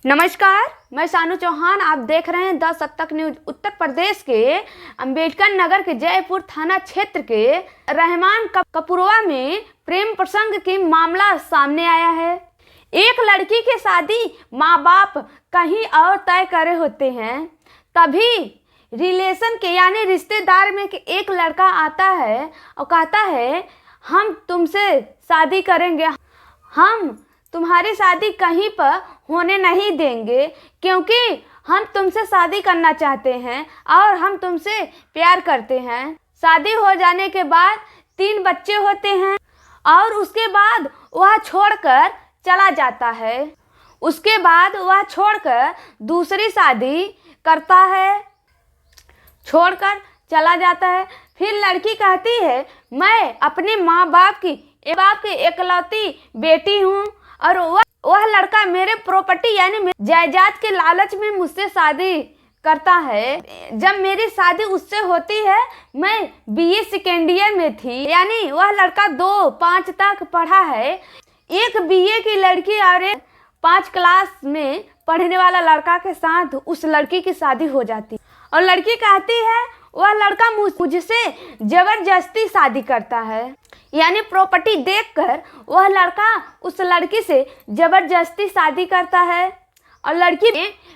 नमस्कार, मैं सानू चौहान। आप देख रहे हैं द सतक न्यूज। उत्तर प्रदेश के अंबेडकर नगर के जयपुर थाना क्षेत्र के रहमान कपूरवा में प्रेम प्रसंग की मामला सामने आया है। एक लड़की की शादी माँ बाप कहीं और तय करे होते हैं, तभी रिलेशन के यानी रिश्तेदार में एक लड़का आता है और कहता है हम तुमसे शादी करेंगे, हम तुम्हारी शादी कहीं पर होने नहीं देंगे क्योंकि हम तुमसे शादी करना चाहते हैं और हम तुमसे प्यार करते हैं। शादी हो जाने के बाद 3 बच्चे होते हैं और उसके बाद वह छोड़कर चला जाता है। उसके बाद वह छोड़कर दूसरी शादी करता है, छोड़कर चला जाता है। फिर लड़की कहती है मैं अपने माँ बाप की इकलौती बेटी हूँ और वह लड़का मेरे प्रॉपर्टी यानी जायदाद के लालच में मुझसे शादी करता है। जब मेरी शादी उससे होती है, मैं बीए सेकेंड ईयर में थी, यानी वह लड़का 2-5 तक पढ़ा है। एक बीए की लड़की और एक 5 क्लास में पढ़ने वाला लड़का के साथ उस लड़की की शादी हो जाती और लड़की कहती है वह लड़का मुझसे जबरदस्ती शादी करता है, यानी प्रॉपर्टी देखकर वह लड़का उस लड़की से जबरदस्ती शादी करता है। और लड़की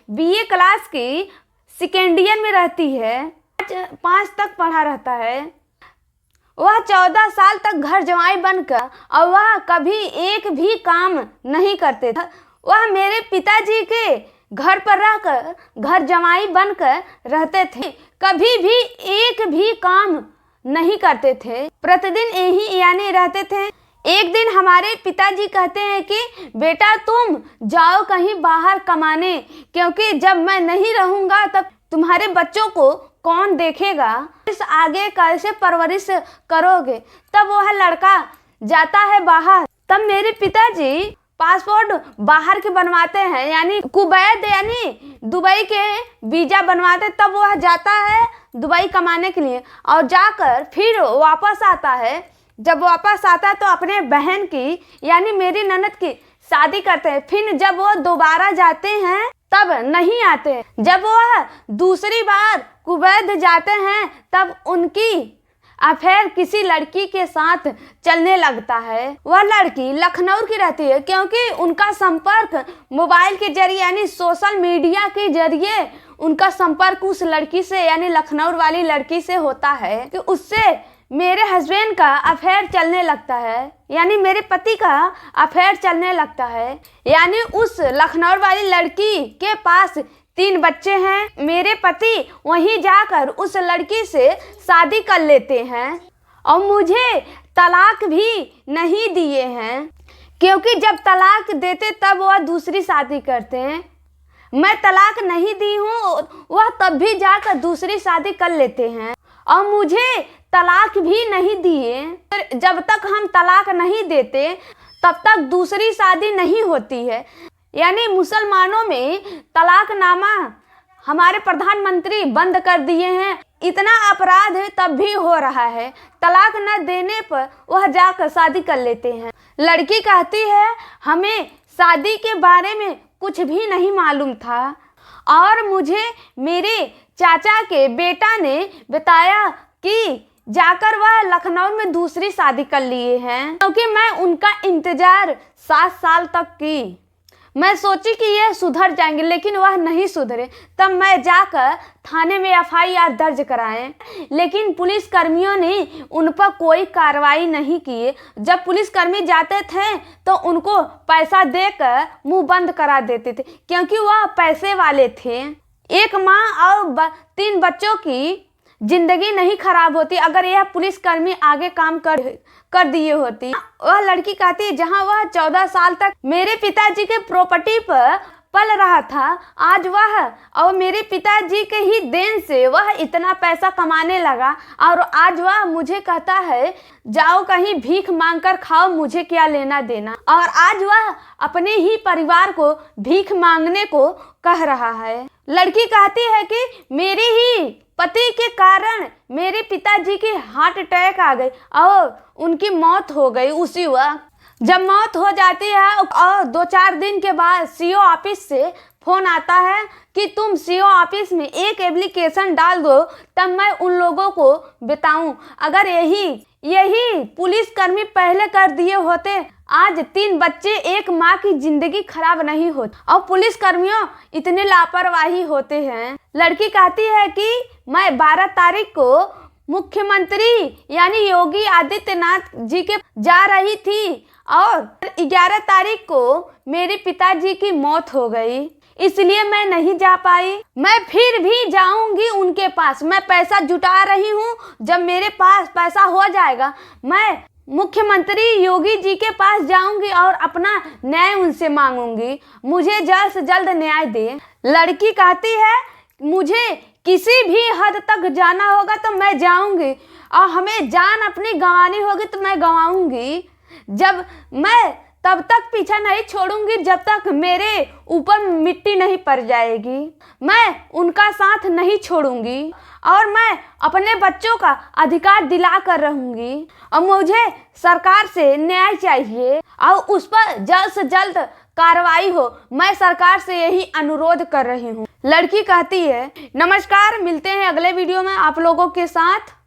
बीए क्लास की सेकेंड ईयर में रहती है, 5 तक पढ़ा रहता है। वह 14 साल तक घर जमाई बनकर और वह कभी एक भी काम नहीं करते थे। वह मेरे पिताजी के घर पर रहकर घर जमाई बनकर रहते थे, कभी भी एक भी काम नहीं करते थे, प्रतिदिन यही यानी रहते थे। एक दिन हमारे पिताजी कहते हैं कि बेटा तुम जाओ कहीं बाहर कमाने, क्योंकि जब मैं नहीं रहूँगा तब तुम्हारे बच्चों को कौन देखेगा, इस आगे कैसे परवरिश करोगे। तब वह लड़का जाता है बाहर। तब मेरे पिताजी पासपोर्ट बाहर के बनवाते हैं, यानी कुवैत यानी दुबई के वीज़ा बनवाते। तब वह जाता है दुबई कमाने के लिए और जाकर फिर वापस आता है। जब वापस आता है तो अपने बहन की यानी मेरी ननद की शादी करते हैं। फिर जब वो दोबारा जाते हैं तब नहीं आते। जब वह दूसरी बार कुवैत जाते हैं तब उनकी अफेयर किसी लड़की के साथ चलने लगता है। वह लड़की लखनऊ की रहती है, क्योंकि उनका संपर्क मोबाइल के जरिए यानी सोशल मीडिया के जरिए उनका संपर्क उस लड़की से यानी लखनऊ वाली लड़की से होता है कि उससे मेरे हस्बैंड का अफेयर चलने लगता है, यानी मेरे पति का अफेयर चलने लगता है। यानी उस लखनऊ वाली लड़की के पास 3 बच्चे हैं। मेरे पति वहीं जाकर उस लड़की से शादी कर लेते हैं और मुझे तलाक भी नहीं दिए हैं, क्योंकि जब तलाक देते तब वह दूसरी शादी करते हैं। मैं तलाक नहीं दी हूँ, वह तब भी जाकर दूसरी शादी कर लेते हैं और मुझे तलाक भी नहीं दिए। जब तक हम तलाक नहीं देते तब तक दूसरी शादी नहीं होती है। यानी मुसलमानों में तलाकनामा हमारे प्रधानमंत्री बंद कर दिए हैं। इतना अपराध तब भी हो रहा है, तलाक न देने पर वह जाकर शादी कर लेते हैं। लड़की कहती है हमें शादी के बारे में कुछ भी नहीं मालूम था और मुझे मेरे चाचा के बेटा ने बताया कि जाकर वह लखनऊ में दूसरी शादी कर लिए हैं, क्योंकि मैं उनका इंतजार 7 साल तक की। मैं सोची कि यह सुधर जाएंगे, लेकिन वह नहीं सुधरे। तब मैं जाकर थाने में FIR दर्ज कराएं, लेकिन पुलिसकर्मियों ने उन पर कोई कार्रवाई नहीं की। जब पुलिसकर्मी जाते थे तो उनको पैसा देकर मुंह बंद करा देते थे, क्योंकि वह पैसे वाले थे। एक माँ और 3 बच्चों की जिंदगी नहीं खराब होती अगर यह पुलिसकर्मी आगे काम कर दिए होती। वह लड़की कहती जहां वह 14 साल तक मेरे पिताजी के प्रॉपर्टी पर पल रहा था, आज वह और मेरे पिताजी के ही देन से वह इतना पैसा कमाने लगा और आज वह मुझे कहता है जाओ कहीं भीख मांग कर खाओ, मुझे क्या लेना देना। और आज वह अपने ही परिवार को भीख मांगने को कह रहा है। लड़की कहती है कि मेरी ही पति के कारण मेरे पिताजी की हार्ट अटैक आ गई और उनकी मौत हो गई उसी वक्त। जब मौत हो जाती है और 2-4 दिन के बाद सीओ ऑफिस से फोन आता है कि तुम सीओ ऑफिस में एक एप्लीकेशन डाल दो, तब मैं उन लोगों को बताऊं। अगर यही पुलिसकर्मी पहले कर दिए होते, आज 3 बच्चे, एक माँ की जिंदगी खराब नहीं होती। और पुलिसकर्मियों इतने लापरवाही होते हैं। लड़की कहती है कि मैं 12 तारीख को मुख्यमंत्री यानी योगी आदित्यनाथ जी के जा रही थी और 11 तारीख को मेरे पिताजी की मौत हो गई, इसलिए मैं नहीं जा पाई। मैं फिर भी जाऊंगी उनके पास। मैं पैसा जुटा रही हूँ, जब मेरे पास पैसा हो जाएगा मैं मुख्यमंत्री योगी जी के पास जाऊंगी और अपना न्याय उनसे मांगूंगी। मुझे जल्द से जल्द न्याय दे। लड़की कहती है मुझे किसी भी हद तक जाना होगा तो मैं जाऊंगी, और हमें जान अपनी गंवानी होगी तो मैं गंवाऊंगी। जब मैं तब तक पीछा नहीं छोड़ूंगी जब तक मेरे ऊपर मिट्टी नहीं पड़ जाएगी। मैं उनका साथ नहीं छोड़ूंगी और मैं अपने बच्चों का अधिकार दिला कर रहूंगी। और मुझे सरकार से न्याय चाहिए और उस पर जल्द से जल्द कार्रवाई हो। मैं सरकार से यही अनुरोध कर रही हूँ। लड़की कहती है। नमस्कार, मिलते हैं अगले वीडियो में आप लोगों के साथ।